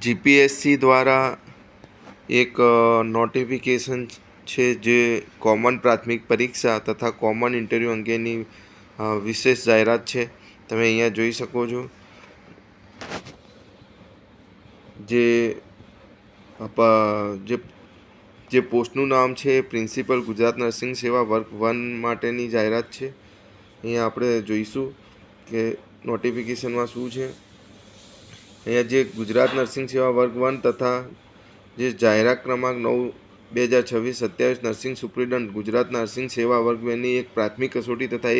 GPSC દ્વારા એક notification છે જે કોમન પ્રાથમિક પરીક્ષા તથા કોમન ઇન્ટરવ્યૂ અંગેની વિશેષ જાહેરાત છે. તમે અહીંયા જોઈ શકો છો. જે પોસ્ટનું નામ છે પ્રિન્સિપલ ગુજરાત નર્સિંગ સેવા વર્ગ 1 માટેની જાહેરાત છે. અહીંયા આપણે જોઈશું કે નોટિફિકેશનમાં શું છે. અહીંયા જે ગુજરાત નર્સિંગ સેવા વર્ગ 1 તથા જે જાહેરાત ક્રમાંક 9/2026 નર્સિંગ સુપ્રિન્ટેન્ડન્ટ ગુજરાત નર્સિંગ સેવા વર્ગ 2ની એક પ્રાથમિક કસોટી તથા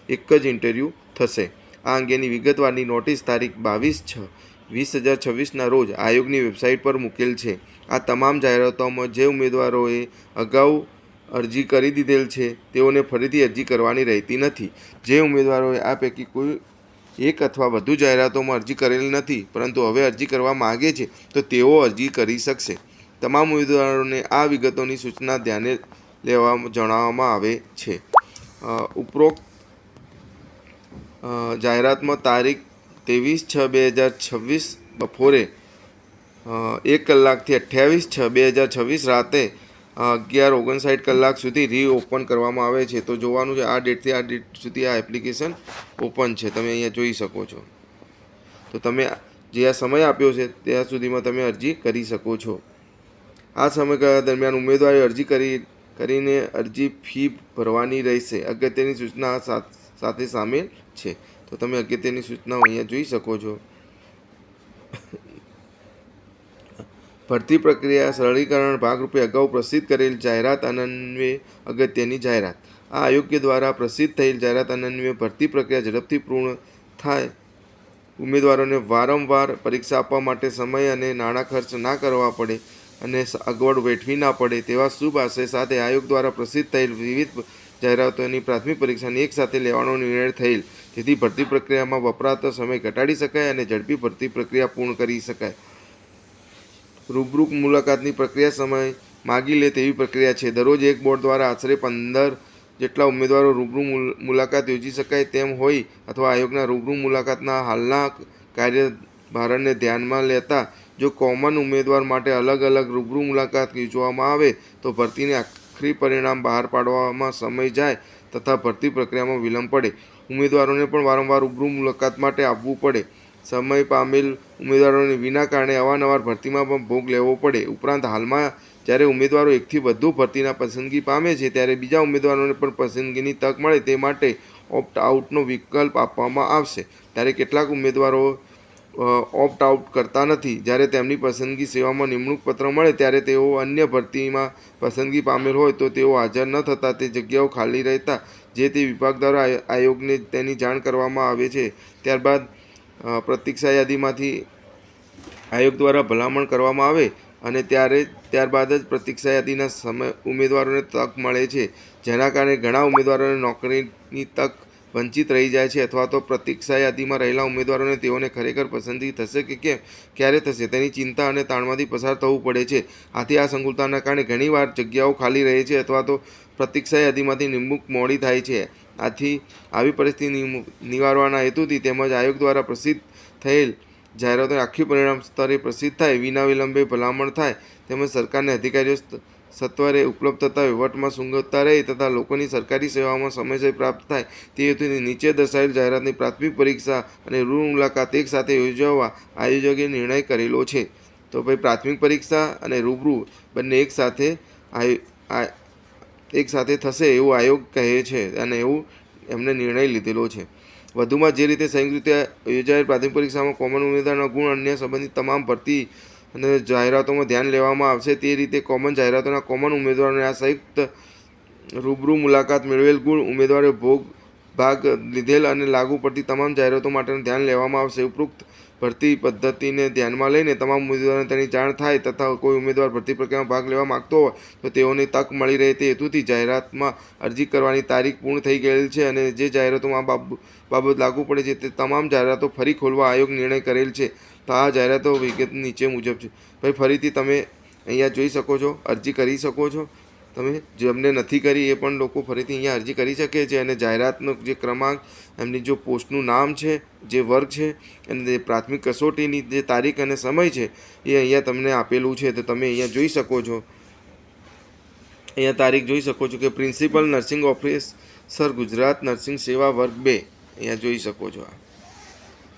એક જ ઇન્ટરવ્યૂ થશે. આ અંગેની વિગતવારની નોટિસ તારીખ 22/6/2026ના રોજ આયોગની વેબસાઇટ પર મૂકેલ છે. આ તમામ જાહેરાતોમાં જે ઉમેદવારોએ અગાઉ અરજી કરી દીધેલ છે તેઓને ફરીથી અરજી કરવાની રહેતી નથી. જે ઉમેદવારોએ આ પૈકી કોઈ એક અથવા વધુ જાહેરાતોમાં અરજી કરેલ નથી પરંતુ હવે અરજી કરવા માગે છે તો તેઓ અરજી કરી શકશે. તમામ ઉમેદવારોને આ વિગતોની સૂચના ધ્યાને લેવા જણાવવામાં આવે છે. ઉપરોક્ત જાહેરાતમાં તારીખ 23/6/2026 બપોરે 1 કલાકથી 28/6/2026 રાતે 11:59 સુધી રીઓપન કરવામાં આવે છે. તો જોવાનું છે આ ડેટથી આ ડેટ સુધી આ એપ્લિકેશન ઓપન છે. તમે અહીંયા જોઈ શકો છો. તો તમે જે આ સમય આપ્યો છે ત્યાં સુધીમાં તમે અરજી કરી શકો છો. આ સમયગાળા દરમિયાન ઉમેદવારે અરજી કરીને અરજી ફી ભરવાની રહેશે. અગત્યની સૂચના સાથે સામેલ છે. તો તમે અગત્યની સૂચનાઓ અહીંયા જોઈ શકો છો. ભરતી પ્રક્રિયા સરળીકરણ ભાગરૂપે અગાઉ પ્રસિદ્ધ કરેલ જાહેરાત અન્વયે અગત્યની જાહેરાત. આ આયોગ દ્વારા પ્રસિદ્ધ થયેલ જાહેરાત અન્વયે ભરતી પ્રક્રિયા ઝડપથી પૂર્ણ થાય, ઉમેદવારોને વારંવાર પરીક્ષા આપવા માટે સમય અને નાણાં ખર્ચ ના કરવા પડે અને અગવડ વેઠવી ના પડે તેવા શુભ આશય સાથે આયોગ દ્વારા પ્રસિદ્ધ થયેલ વિવિધ જાહેરાતોની પ્રાથમિક પરીક્ષાને એકસાથે લેવાનો નિર્ણય થયેલ, જેથી ભરતી પ્રક્રિયામાં વપરાતો સમય ઘટાડી શકાય અને ઝડપી ભરતી પ્રક્રિયા પૂર્ણ કરી શકાય. રૂબરૂ મુલાકાતની પ્રક્રિયા સમય માગી લે તેવી પ્રક્રિયા છે. દરરોજ એક બોર્ડ દ્વારા આશરે 15 જેટલા ઉમેદવારો રૂબરૂ મુલાકાત યોજી શકાય તેમ હોય અથવા આયોગના રૂબરૂ મુલાકાતના હાલના કાર્યભારને ધ્યાનમાં લેતા જો કોમન ઉમેદવાર માટે અલગ અલગ રૂબરૂ મુલાકાત યોજવામાં આવે તો ભરતીને આખરી પરિણામ બહાર પાડવામાં સમય જાય તથા ભરતી પ્રક્રિયામાં વિલંબ પડે. ઉમેદવારોને પણ વારંવાર રૂબરૂ મુલાકાત માટે આવવું પડે. સમય પામેલ ઉમેદવારોને વિના કારણે અવારનવાર ભરતીમાં પણ ભોગ લેવો પડે. ઉપરાંત હાલમાં જ્યારે ઉમેદવારો એકથી વધુ ભરતીના પસંદગી પામે છે ત્યારે બીજા ઉમેદવારોને પણ પસંદગીની તક મળે તે માટે ઓપ્ટ આઉટનો વિકલ્પ આપવામાં આવશે. ત્યારે કેટલાક ઉમેદવારો ઓપ્ટ આઉટ કરતા નથી. જ્યારે તેમની પસંદગી સેવામાં નિમણૂક પત્ર મળે ત્યારે તેઓ અન્ય ભરતીમાં પસંદગી પામેલ હોય તો તેઓ હાજર ન થતાં તે જગ્યાઓ ખાલી રહેતા જે તે વિભાગ દ્વારા આયોગને તેની જાણ કરવામાં આવે છે. ત્યારબાદ પ્રતીક્ષા યાદીમાંથી આયોગ દ્વારા ભલામણ કરવામાં આવે અને ત્યારબાદ જ પ્રતીક્ષા યાદીના ઉમેદવારોને તક મળે છે, જેના કારણે ઘણા ઉમેદવારોને નોકરીની તક વંચિત રહી જાય છે અથવા તો પ્રતીક્ષા યાદીમાં રહેલા ઉમેદવારોને તેઓને ખરેખર પસંદગી થશે કે કેમ, ક્યારે થશે તેની ચિંતા અને તાણમાંથી પસાર થવું પડે છે. આથી આ સંકુલતાના કારણે ઘણીવાર જગ્યાઓ ખાલી રહે છે અથવા તો પ્રતીક્ષા યાદીમાંથી નિમણૂક મોડી થાય છે. આથી આવી પરિસ્થિતિ નિવારવાના હેતુથી તેમજ આયોગ દ્વારા પ્રસિદ્ધ થયેલ જાહેરાતોને આખી પરિણામ સ્તરે પ્રસિદ્ધ થાય, વિના વિલંબે ભલામણ થાય તેમજ સરકારને અધિકારીઓ સત્વરે ઉપલબ્ધ થતા વહીવટમાં સુગમતા રહે તથા લોકોની સરકારી સેવાઓમાં સમયસર પ્રાપ્ત થાય તે હેતુથી નીચે દર્શાવેલ જાહેરાતની પ્રાથમિક પરીક્ષા અને રૂબરૂ મુલાકાત એક સાથે યોજવા આયોજકે નિર્ણય કરેલો છે. તો ભાઈ પ્રાથમિક પરીક્ષા અને રૂબરૂ બંને એક સાથે થશે એવું આયોગ કહે છે અને એવું એમને નિર્ણય લીધેલો છે. વધુમાં જે રીતે સંયુક્ત રીતે યોજાયેલ પ્રાથમિક પરીક્ષામાં કોમન ઉમેદવારના ગુણ અન્ય સંબંધિત તમામ ભરતી અને જાહેરાતોમાં ધ્યાન લેવામાં આવશે તે રીતે કોમન જાહેરાતોના કોમન ઉમેદવારોને આ સંયુક્ત રૂબરૂ મુલાકાત મેળવેલ ગુણ ઉમેદવારોએ ભાગ લીધેલ અને લાગુ પડતી તમામ જાહેરાતો માટેનું ધ્યાન લેવામાં આવશે. ઉપરોક્ત ભરતી પદ્ધતિને ધ્યાનમાં લઈને તમામ ઉમેદવારોને તેની જાણ થાય તથા કોઈ ઉમેદવાર ભરતી પ્રક્રિયામાં ભાગ લેવા માગતો હોય તો તેઓને તક મળી રહે તે હેતુથી જાહેરાતમાં અરજી કરવાની તારીખ પૂર્ણ થઈ ગયેલ છે અને જે જાહેરાતોમાં બાબત લાગુ પડે છે તે તમામ જાહેરાતો ફરી ખોલવા આયોગ નિર્ણય કરેલ છે. તો આ જાહેરાતો વિગત નીચે મુજબ છે. ભાઈ ફરીથી તમે અહીંયા જોઈ શકો છો, અરજી કરી શકો છો. તમે જેમને નથી કરી એ પણ લોકો ફરીથી અહીંયા અરજી કરી શકે છે. અને જાહેરાતનો જે ક્રમાંક, એમની જો પોસ્ટનું નામ છે, જે વર્ગ છે, અને જે પ્રાથમિક કસોટીની જે તારીખ અને સમય છે એ અહીંયા તમને આપેલું છે. તો તમે અહીંયા જોઈ શકો છો, અહીંયા તારીખ જોઈ શકો છો કે principal nursing officer Gujarat nursing સેવા વર્ગ 2 અહીંયા જોઈ શકો છો આ,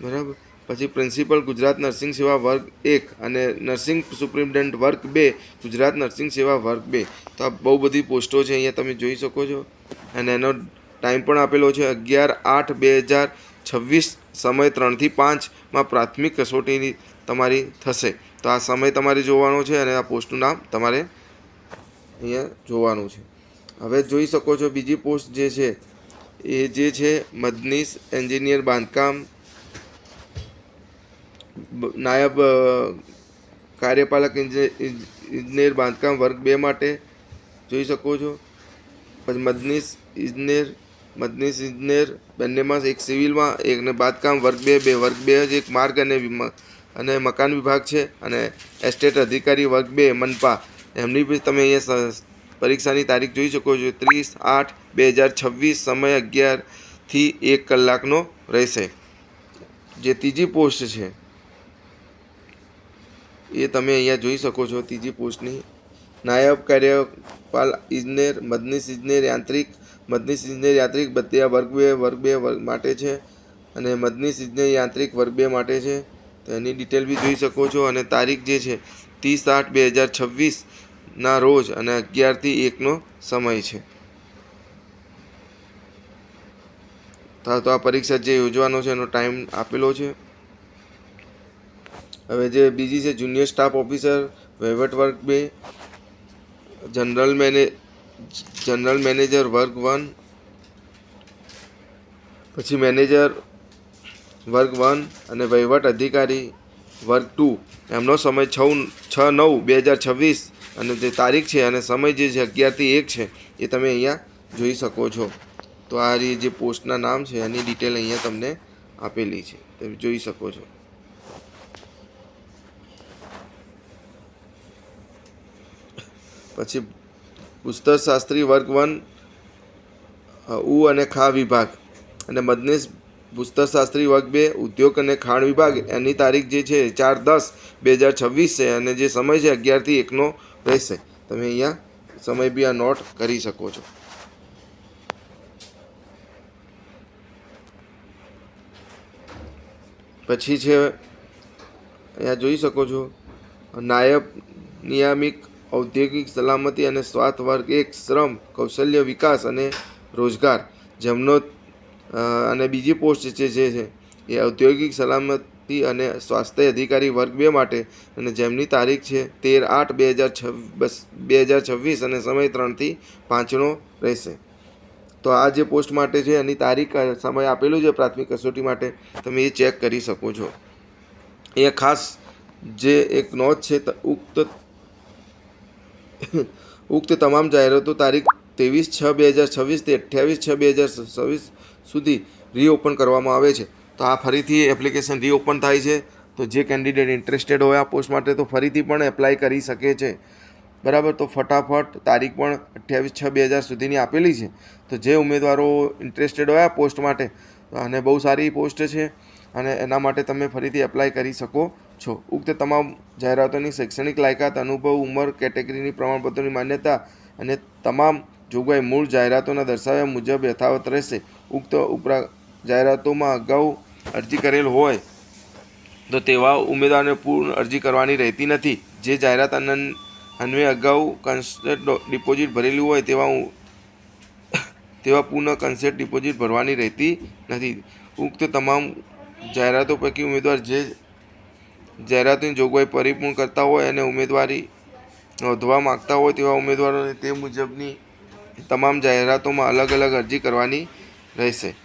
બરાબર. પછી પ્રિન્સિપલ ગુજરાત નર્સિંગ સેવા વર્ગ 1 અને નર્સિંગ સુપ્રિન્ટેન્ડન્ટ વર્ગ 2 ગુજરાત નર્સિંગ સેવા વર્ગ 2. તો આ બહુ બધી પોસ્ટો છે, અહીંયા તમે જોઈ શકો છો. અને એનો ટાઈમ પણ આપેલો છે 11/8/2026, સમય 3 થી 5 પ્રાથમિક કસોટીની તમારી થશે. તો આ સમય તમારે જોવાનો છે અને આ પોસ્ટનું નામ તમારે અહીંયા જોવાનું છે. હવે જોઈ શકો છો બીજી પોસ્ટ જે છે એ જે છે મદનીશ એન્જિનિયર બાંધકામ નાયબ કાર્યપાલક ઇજનેર બાંધકામ વર્ગ 2 માટે જોઈ શકો છો. પછી મદનીશ ઇજનેર બંનેમાં, એક સિવિલમાં એકને બાંધકામ વર્ગ 2 વર્ગ 2 જ એક માર્ગ અને મકાન વિભાગ છે. અને એસ્ટેટ અધિકારી વર્ગ 2 મનપા, એમની બી તમે અહીંયા પરીક્ષાની તારીખ જોઈ શકો છો 30/8/2026, સમય 11 થી 1 કલાકનો રહેશે. જે ત્રીજી પોસ્ટ છે એ તમે અહીંયા જોઈ શકો છો. ત્રીજી પોસ્ટની નાયબ કાર્યપાલ ઇજનેર મદનીશ ઇજનેર યાંત્રિક બતિયા વર્ગ 2 માટે છે અને મદનીશ ઇજનેર યાંત્રિક વર્ગ 2 માટે છે. તો એની ડિટેલ બી જોઈ શકો છો. અને તારીખ જે છે 30/8/2026 ના રોજ અને 11 થી 1નો સમય છે. તો આ પરીક્ષા જે યોજવાનો છે એનો ટાઈમ આપેલો છે. હવે જે બીજી છે જુનિયર સ્ટાફ ઓફિસર વહીવટ વર્ગ 2, જનરલ મેનેજર વર્ગ 1, પછી મેનેજર વર્ગ 1 અને વહીવટ અધિકારી વર્ગ 2. એમનો સમય 6/9/2026 અને જે તારીખ છે અને સમય જે છે 11 થી 1 છે એ તમે અહીંયા જોઈ શકો છો. તો આ જે પોસ્ટના નામ છે એની ડિટેલ અહીંયા તમને આપેલી છે, તમે જોઈ શકો છો. પછી ભૂસ્તરશાસ્ત્રી વર્ગ 1 ઉ અને ખા વિભાગ અને મદનીશ ભૂસ્તરશાસ્ત્રી વર્ગ 2 ઉદ્યોગ અને ખાણ વિભાગ, એની તારીખ જે છે 4/10/2026 છે અને જે સમય છે 11 થી 1નો રહેશે. તમે અહીંયા સમય બી આ નોટ કરી શકો છો. પછી છે અહીંયા જોઈ શકો છો નાયબ નિયામિક ઔદ્યોગિક સલામતી અને સ્વાસ્થ્ય વર્ગ 1 શ્રમ કૌશલ્ય વિકાસ અને રોજગાર, જેમનો અને બીજી પોસ્ટ જે છે એ ઔદ્યોગિક સલામતી અને સ્વાસ્થ્ય અધિકારી વર્ગ 2 માટે અને જેમની તારીખ છે 13/8/2026 અને સમય 3 થી 5નો રહેશે. તો આ જે પોસ્ટ માટે છે એની તારીખ સમય આપેલું છે પ્રાથમિક કસોટી માટે, તમે એ ચેક કરી શકો છો. એ ખાસ જે એક નોંધ છે, ઉક્ત તમામ જાહેરાતો તારીખ 23/6/2026 થી 28/6/2026 સુધી રીઓપન કરવામાં આવે છે. તો આ ફરીથી એપ્લિકેશન રીઓપન થાય છે. તો જે કેન્ડિડેટ ઇન્ટરેસ્ટેડ હોય આ પોસ્ટ માટે તો ફરીથી પણ એપ્લાય કરી શકે છે, બરાબર. તો ફટાફટ તારીખ પણ 28/6/2000 સુધીની આપેલી છે. તો જે ઉમેદવારો ઇન્ટરેસ્ટેડ હોય આ પોસ્ટ માટે, અને બહુ સારી પોસ્ટ છે અને એના માટે તમે ફરીથી એપ્લાય કરી શકો છો. ઉક્ત તમામ જાહેરાતોની શૈક્ષણિક લાયકાત, અનુભવ, ઉંમર, કેટેગરીની પ્રમાણપત્રોની માન્યતા અને તમામ જોગવાઈ મૂળ જાહેરાતોના દર્શાવ્યા મુજબ યથાવત રહેશે. ઉક્ત ઉપરાંત જાહેરાતોમાં અગાઉ અરજી કરેલ હોય તો તેવા ઉમેદવારોને પૂર્ણ અરજી કરવાની રહેતી નથી. જે જાહેરાત અન્વયે અગાઉ કન્સેન્ટ ડિપોઝિટ ભરેલી હોય તેવા પુનઃ કન્સેન્ટ ડિપોઝિટ ભરવાની રહેતી નથી. ઉક્ત તમામ જાહેરાતો પૈકી ઉમેદવાર જે જાહેરાતની જોગવાઈ પરિપૂર્ણ કરતા હોય અને ઉમેદવારી નોંધવા માગતા હોય તેવા ઉમેદવારોને તે મુજબની તમામ જાહેરાતોમાં અલગ અલગ અરજી કરવાની રહેશે.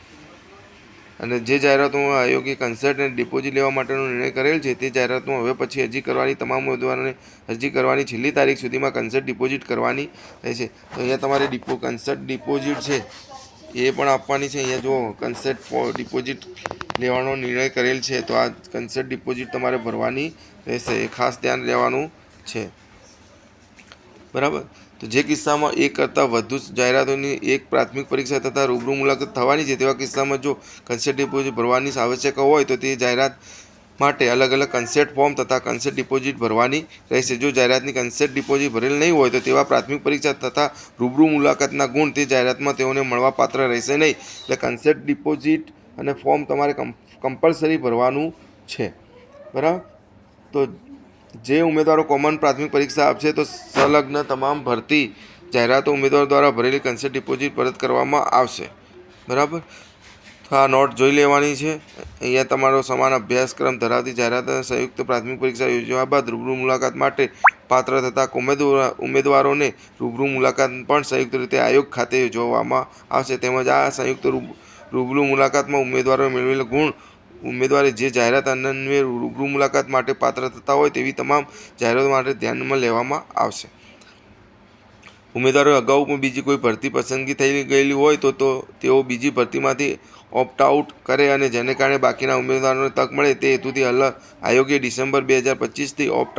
અને જે જાહેરાતોમાં આયોગે કન્સર્ટ અને ડિપોઝિટ લેવા માટેનો નિર્ણય કરેલ છે તે જાહેરાતમાં હવે પછી અરજી કરવાની તમામ ઉમેદવારોને અરજી કરવાની છેલ્લી તારીખ સુધીમાં કન્સર્ટ ડિપોઝિટ કરવાની રહેશે. તો અહીંયા તમારે કન્સર્ટ ડિપોઝિટ છે એ પણ આપવાની છે. અહીંયા જો કન્સર્ટ ડિપોઝિટ લેવાનો નિર્ણય કરેલ છે તો આ કન્સર્ટ ડિપોઝિટ તમારે ભરવાની રહેશે, એ ખાસ ધ્યાન લેવાનું છે, બરાબર. તો જે કિસ્સામાં એક કરતાં વધુ જાહેરાતોની એક પ્રાથમિક પરીક્ષા તથા રૂબરૂ મુલાકાત થવાની છે તેવા કિસ્સામાં જો કન્સેન્ટ ડિપોઝિટ ભરવાની આવશ્યક હોય તો તે જાહેરાત માટે અલગ અલગ કન્સેન્ટ ફોર્મ તથા કન્સેન્ટ ડિપોઝિટ ભરવાની રહેશે. જો જાહેરાતની કન્સેન્ટ ડિપોઝિટ ભરેલ નહીં હોય તો તેવા પ્રાથમિક પરીક્ષા તથા રૂબરૂ મુલાકાતના ગુણ તે જાહેરાતમાં તેઓને મળવા પાત્ર રહેશે નહીં. એટલે કન્સેન્ટ ડિપોઝિટ અને ફોર્મ તમારે કમ્પલસરી ભરવાનું છે. બરાબર. તો જે ઉમેદવારો કોમન પ્રાથમિક પરીક્ષા આપશે તો સંલગ્ન તમામ ભરતી જાહેરાતો ઉમેદવાર દ્વારા ભરેલી કન્સેન્ટ ડિપોઝિટ પરત કરવામાં આવશે. બરાબર. તો આ નોટ જોઈ લેવાની છે. અહીંયા તમારો સમાન અભ્યાસક્રમ ધરાવતી જાહેરાત સંયુક્ત પ્રાથમિક પરીક્ષા યોજવા બાદ રૂબરૂ મુલાકાત માટે પાત્ર થતા ઉમેદવારોને રૂબરૂ મુલાકાત પણ સંયુક્ત રીતે આયોગ ખાતે યોજવામાં આવશે. તેમજ આ સંયુક્ત રૂબરૂ મુલાકાતમાં ઉમેદવારોએ મેળવેલ ગુણ ઉમેદવારે જે જાહેરાત અન્વયે રૂબરૂ મુલાકાત માટે પાત્ર થતા હોય તેવી તમામ જાહેરાતો માટે ધ્યાનમાં લેવામાં આવશે. ઉમેદવારોએ અગાઉ પણ બીજી કોઈ ભરતી પસંદગી થઈ ગયેલી હોય તો તેઓ બીજી ભરતીમાંથી ઓપ્ટ આઉટ કરે અને જેને કારણે બાકીના ઉમેદવારોને તક મળે તે હેતુથી આયોગે ડિસેમ્બર 2025થી ઓપ્ટ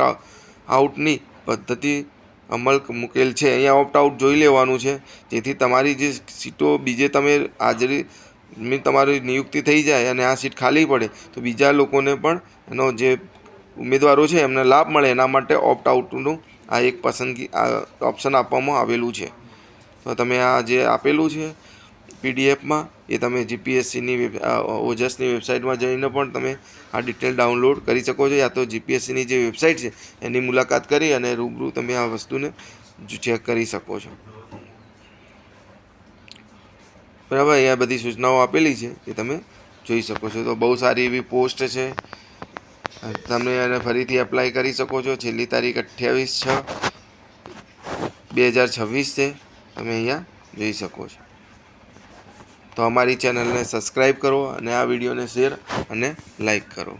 આઉટની પદ્ધતિ અમલ મૂકેલ છે. અહીંયા ઓપ્ટ આઉટ જોઈ લેવાનું છે જેથી તમારી જે સીટો બીજે તમે હાજરી તમારી નિયુક્તિ થઈ જાય અને આ સીટ ખાલી પડે તો બીજા લોકોને પણ એનો જે ઉમેદવારો છે એમને લાભ મળે એના માટે ઓપ્ટ આઉટનું આ એક પસંદગી ઓપ્શન આપવામાં આવેલું છે. તો તમે આ જે આપેલું છે પીડીએફમાં એ તમે જીપીએસસીની ઓજસની વેબસાઇટમાં જઈને પણ તમે આ ડિટેલ ડાઉનલોડ કરી શકો છો, યા તો જીપીએસસીની જે વેબસાઇટ છે એની મુલાકાત કરી અને રૂબરૂ તમે આ વસ્તુને ચેક કરી શકો છો. બરાબર. અહીંયા બધી સૂચનાઓ આપેલી છે એ તમે જોઈ શકો છો. તો બહુ સારી એવી પોસ્ટ છે, તમે એને ફરીથી એપ્લાય કરી શકો છો. છેલ્લી તારીખ 28/6/2026 છે, તમે અહીંયા જોઈ શકો છો. તો અમારી ચેનલને સબસ્ક્રાઈબ કરો અને આ વિડીયોને શેર અને લાઈક કરો.